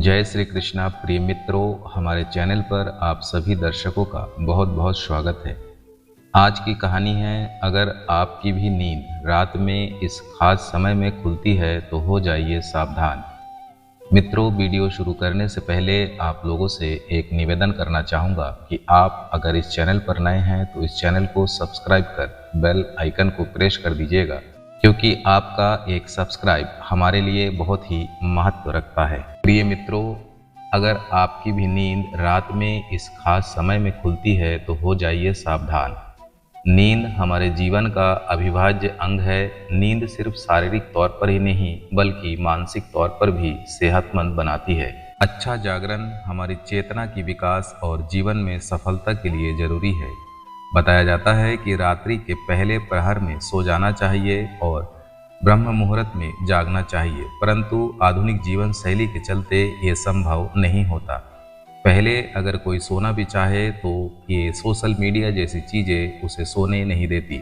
जय श्री कृष्णा। प्रिय मित्रों, हमारे चैनल पर आप सभी दर्शकों का बहुत बहुत स्वागत है। आज की कहानी है, अगर आपकी भी नींद रात में इस खास समय में खुलती है तो हो जाइए सावधान। मित्रों, वीडियो शुरू करने से पहले आप लोगों से एक निवेदन करना चाहूँगा कि आप अगर इस चैनल पर नए हैं तो इस चैनल को सब्सक्राइब कर बेल आइकन को प्रेस कर दीजिएगा, क्योंकि आपका एक सब्सक्राइब हमारे लिए बहुत ही महत्व रखता है। प्रिय मित्रों, अगर आपकी भी नींद रात में इस खास समय में खुलती है तो हो जाइए सावधान। नींद हमारे जीवन का अविभाज्य अंग है। नींद सिर्फ शारीरिक तौर पर ही नहीं बल्कि मानसिक तौर पर भी सेहतमंद बनाती है। अच्छा जागरण हमारी चेतना की विकास और जीवन में सफलता के लिए जरूरी है। बताया जाता है कि रात्रि के पहले प्रहर में सो जाना चाहिए और ब्रह्म मुहूर्त में जागना चाहिए, परंतु आधुनिक जीवन शैली के चलते ये संभव नहीं होता। पहले अगर कोई सोना भी चाहे तो ये सोशल मीडिया जैसी चीज़ें उसे सोने नहीं देती।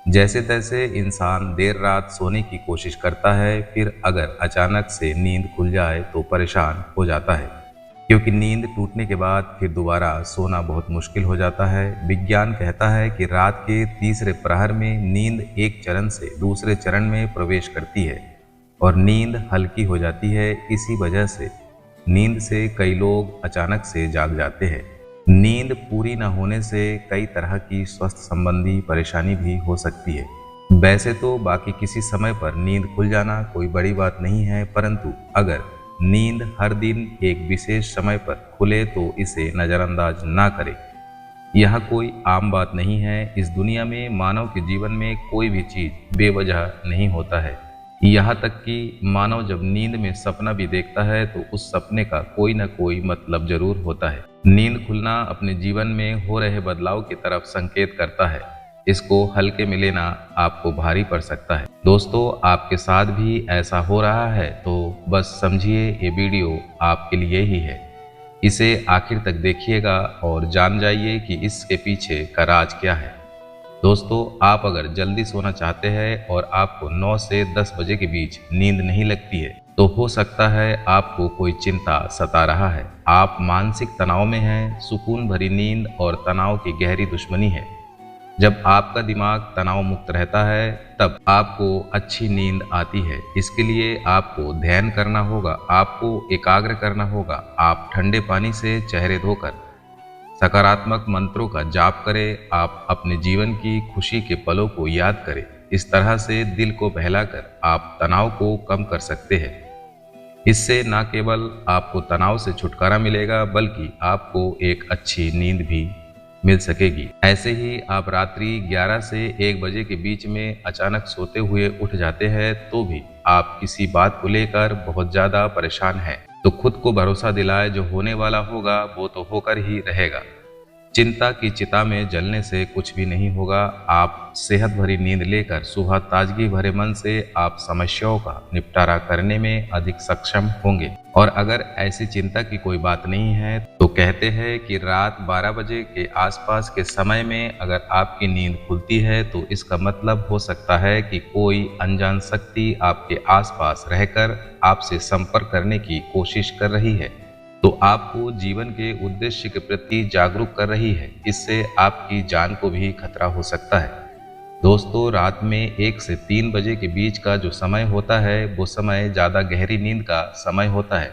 जैसे तैसे इंसान देर रात सोने की कोशिश करता है, फिर अगर अचानक से नींद खुल जाए तो परेशान हो जाता है, क्योंकि नींद टूटने के बाद फिर दोबारा सोना बहुत मुश्किल हो जाता है। विज्ञान कहता है कि रात के तीसरे प्रहर में नींद एक चरण से दूसरे चरण में प्रवेश करती है और नींद हल्की हो जाती है। इसी वजह से नींद से कई लोग अचानक से जाग जाते हैं। नींद पूरी न होने से कई तरह की स्वास्थ्य संबंधी परेशानी भी हो सकती है। वैसे तो बाकी किसी समय पर नींद खुल जाना कोई बड़ी बात नहीं है, परंतु अगर नींद हर दिन एक विशेष समय पर खुले तो इसे नज़रअंदाज ना करें। यह कोई आम बात नहीं है। इस दुनिया में मानव के जीवन में कोई भी चीज़ बेवजह नहीं होता है। यहाँ तक कि मानव जब नींद में सपना भी देखता है तो उस सपने का कोई न कोई मतलब जरूर होता है। नींद खुलना अपने जीवन में हो रहे बदलाव की तरफ संकेत करता है। इसको हल्के में लेना आपको भारी पड़ सकता है। दोस्तों, आपके साथ भी ऐसा हो रहा है तो बस समझिए ये वीडियो आपके लिए ही है। इसे आखिर तक देखिएगा और जान जाइए कि इसके पीछे का राज क्या है। दोस्तों, आप अगर जल्दी सोना चाहते हैं और आपको 9 से 10 बजे के बीच नींद नहीं लगती है तो हो सकता है आपको कोई चिंता सता रहा है। आप मानसिक तनाव में हैं। सुकून भरी नींद और तनाव की गहरी दुश्मनी है। जब आपका दिमाग तनाव मुक्त रहता है तब आपको अच्छी नींद आती है। इसके लिए आपको ध्यान करना होगा, आपको एकाग्र करना होगा। आप ठंडे पानी से चेहरे धोकर सकारात्मक मंत्रों का जाप करें। आप अपने जीवन की खुशी के पलों को याद करें। इस तरह से दिल को बहलाकर आप तनाव को कम कर सकते हैं। इससे न केवल आपको तनाव से छुटकारा मिलेगा बल्कि आपको एक अच्छी नींद भी मिल सकेगी। ऐसे ही आप रात्रि 11 से 1 बजे के बीच में अचानक सोते हुए उठ जाते हैं तो भी आप किसी बात को लेकर बहुत ज़्यादा परेशान हैं, तो खुद को भरोसा दिलाए, जो होने वाला होगा वो तो होकर ही रहेगा। चिंता की चिता में जलने से कुछ भी नहीं होगा। आप सेहत भरी नींद लेकर सुबह ताजगी भरे मन से आप समस्याओं का निपटारा करने में अधिक सक्षम होंगे। और अगर ऐसी चिंता की कोई बात नहीं है तो कहते हैं कि रात 12 बजे के आसपास के समय में अगर आपकी नींद खुलती है तो इसका मतलब हो सकता है कि कोई अनजान शक्ति आपके आसपास रहकर आपसे संपर्क करने की कोशिश कर रही है, तो आपको जीवन के उद्देश्य के प्रति जागरूक कर रही है। इससे आपकी जान को भी खतरा हो सकता है। दोस्तों, रात में 1 से 3 बजे के बीच का जो समय होता है वो समय ज़्यादा गहरी नींद का समय होता है।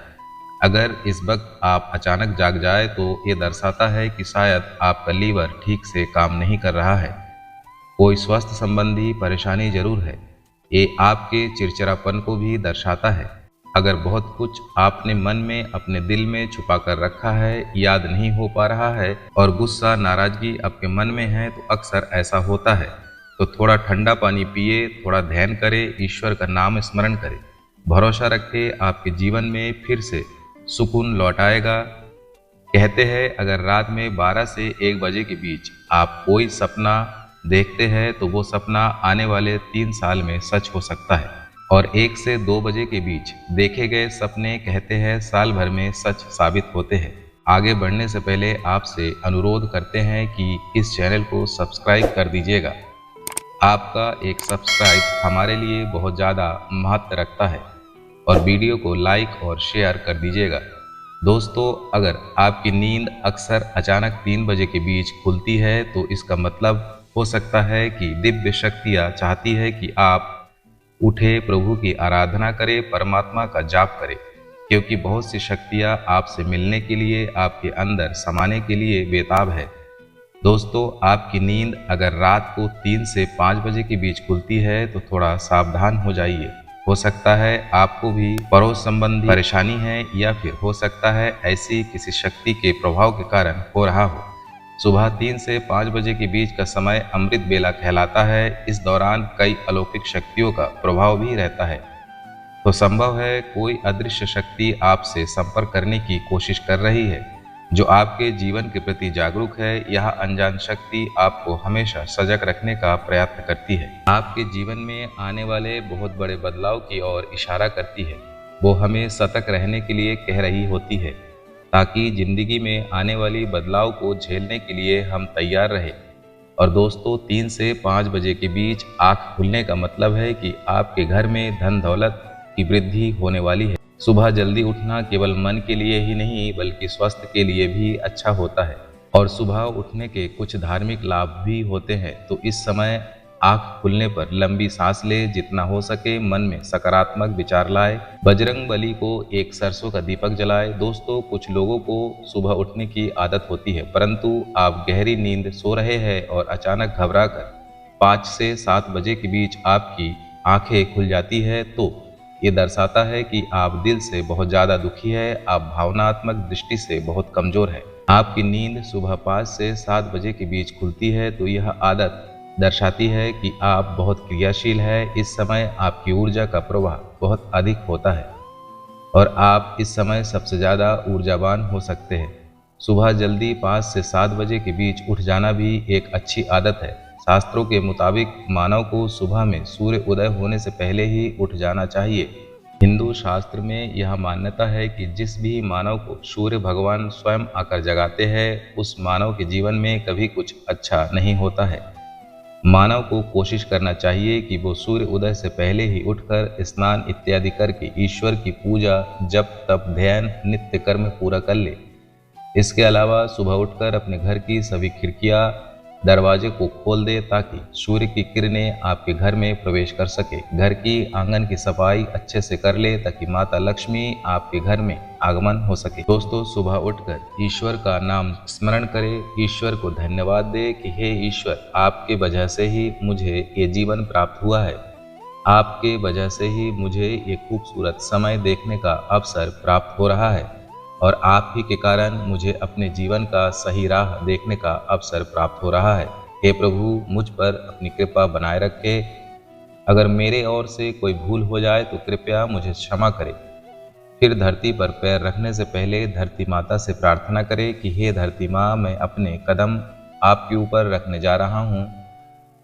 अगर इस वक्त आप अचानक जाग जाए तो ये दर्शाता है कि शायद आपका लीवर ठीक से काम नहीं कर रहा है। कोई स्वास्थ्य संबंधी परेशानी जरूर है। ये आपके चिड़चिड़ापन को भी दर्शाता है। अगर बहुत कुछ आपने मन में अपने दिल में छुपा कर रखा है, याद नहीं हो पा रहा है और गुस्सा नाराजगी आपके मन में है तो अक्सर ऐसा होता है। तो थोड़ा ठंडा पानी पिए, थोड़ा ध्यान करें, ईश्वर का नाम स्मरण करें, भरोसा रखें, आपके जीवन में फिर से सुकून लौट आएगा। कहते हैं अगर रात में 12 से 1 बजे के बीच आप कोई सपना देखते हैं तो वो सपना आने वाले 3 साल में सच हो सकता है, और 1 से 2 बजे के बीच देखे गए सपने कहते हैं साल भर में सच साबित होते हैं। आगे बढ़ने से पहले आपसे अनुरोध करते हैं कि इस चैनल को सब्सक्राइब कर दीजिएगा। आपका एक सब्सक्राइब हमारे लिए बहुत ज़्यादा महत्व रखता है और वीडियो को लाइक और शेयर कर दीजिएगा। दोस्तों, अगर आपकी नींद अक्सर अचानक 3 बजे के बीच खुलती है तो इसका मतलब हो सकता है कि दिव्य शक्तियाँ चाहती है कि आप उठे, प्रभु की आराधना करें, परमात्मा का जाप करें, क्योंकि बहुत सी शक्तियाँ आपसे मिलने के लिए, आपके अंदर समाने के लिए बेताब है। दोस्तों, आपकी नींद अगर रात को 3 से 5 बजे के बीच खुलती है तो थोड़ा सावधान हो जाइए। हो सकता है आपको भी पड़ोस संबंधी परेशानी है, या फिर हो सकता है ऐसी किसी शक्ति के प्रभाव के कारण हो रहा हो। सुबह 3 से 5 बजे के बीच का समय अमृत बेला कहलाता है। इस दौरान कई अलौकिक शक्तियों का प्रभाव भी रहता है। तो संभव है कोई अदृश्य शक्ति आपसे संपर्क करने की कोशिश कर रही है, जो आपके जीवन के प्रति जागरूक है। यह अनजान शक्ति आपको हमेशा सजग रखने का प्रयत्न करती है, आपके जीवन में आने वाले बहुत बड़े बदलाव की ओर इशारा करती है। वो हमें सतर्क रहने के लिए कह रही होती है, ताकि जिंदगी में आने वाली बदलाव को झेलने के लिए हम तैयार रहें। और दोस्तों, 3 से 5 बजे के बीच आँख खुलने का मतलब है कि आपके घर में धन दौलत की वृद्धि होने वाली है। सुबह जल्दी उठना केवल मन के लिए ही नहीं बल्कि स्वास्थ्य के लिए भी अच्छा होता है, और सुबह उठने के कुछ धार्मिक लाभ भी होते हैं। तो इस समय आँख खुलने पर लंबी सांस ले, जितना हो सके मन में सकारात्मक विचार लाए, बजरंग बली को एक सरसों का दीपक जलाए। दोस्तों, कुछ लोगों को सुबह उठने की आदत होती है, परंतु आप गहरी नींद सो रहे हैं और अचानक घबराकर 5 से 7 बजे के बीच आपकी आंखें खुल जाती है, तो ये दर्शाता है कि आप दिल से बहुत ज़्यादा दुखी है, आप भावनात्मक दृष्टि से बहुत कमज़ोर है। आपकी नींद सुबह 5 से 7 बजे के बीच खुलती है तो यह आदत दर्शाती है कि आप बहुत क्रियाशील है। इस समय आपकी ऊर्जा का प्रवाह बहुत अधिक होता है और आप इस समय सबसे ज़्यादा ऊर्जावान हो सकते हैं। सुबह जल्दी 5 से 7 बजे के बीच उठ जाना भी एक अच्छी आदत है। शास्त्रों के मुताबिक मानव को सुबह में सूर्य उदय होने से पहले ही उठ जाना चाहिए। हिंदू शास्त्र में यह मान्यता है कि जिस भी मानव को सूर्य भगवान स्वयं आकर जगाते हैं, उस मानव के जीवन में कभी कुछ अच्छा नहीं होता है। मानव को कोशिश करना चाहिए कि वो सूर्य उदय से पहले ही उठकर स्नान इत्यादि करके ईश्वर की पूजा, जप, तप, ध्यान, नित्य कर्म पूरा कर ले। इसके अलावा सुबह उठकर अपने घर की सभी खिड़कियां, दरवाजे को खोल दे ताकि सूर्य की किरणें आपके घर में प्रवेश कर सके। घर की आंगन की सफाई अच्छे से कर ले ताकि माता लक्ष्मी आपके घर में आगमन हो सके। दोस्तों, सुबह उठकर ईश्वर का नाम स्मरण करें, ईश्वर को धन्यवाद दे कि हे ईश्वर, आपके वजह से ही मुझे ये जीवन प्राप्त हुआ है, आपके वजह से ही मुझे ये खूबसूरत समय देखने का अवसर प्राप्त हो रहा है, और आप ही के कारण मुझे अपने जीवन का सही राह देखने का अवसर प्राप्त हो रहा है। हे प्रभु, मुझ पर अपनी कृपा बनाए रखे। अगर मेरे ओर से कोई भूल हो जाए तो कृपया मुझे क्षमा करें। फिर धरती पर पैर रखने से पहले धरती माता से प्रार्थना करें कि हे धरती माँ, मैं अपने कदम आपके ऊपर रखने जा रहा हूँ,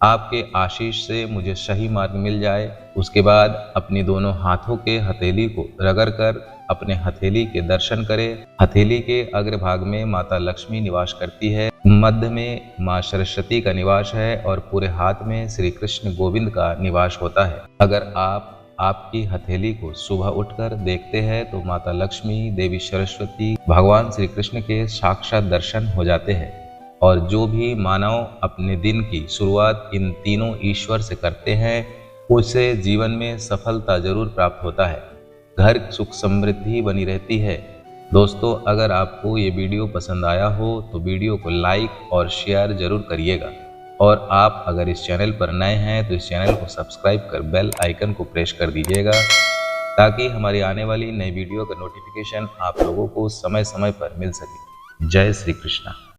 आपके आशीष से मुझे सही मार्ग मिल जाए। उसके बाद अपनी दोनों हाथों के हथेली को रगड़कर अपने हथेली के दर्शन करें। हथेली के अग्रभाग में माता लक्ष्मी निवास करती है, मध्य में माँ सरस्वती का निवास है और पूरे हाथ में श्री कृष्ण गोविंद का निवास होता है। अगर आप आपकी हथेली को सुबह उठकर देखते हैं तो माता लक्ष्मी, देवी सरस्वती, भगवान श्री कृष्ण के साक्षात दर्शन हो जाते हैं। और जो भी मानव अपने दिन की शुरुआत इन तीनों ईश्वर से करते हैं, उसे जीवन में सफलता जरूर प्राप्त होता है, घर सुख समृद्धि बनी रहती है। दोस्तों, अगर आपको ये वीडियो पसंद आया हो तो वीडियो को लाइक और शेयर जरूर करिएगा, और आप अगर इस चैनल पर नए हैं तो इस चैनल को सब्सक्राइब कर बेल आइकन को प्रेस कर दीजिएगा, ताकि हमारी आने वाली नई वीडियो का नोटिफिकेशन आप लोगों को समय समय पर मिल सके। जय श्री कृष्णा।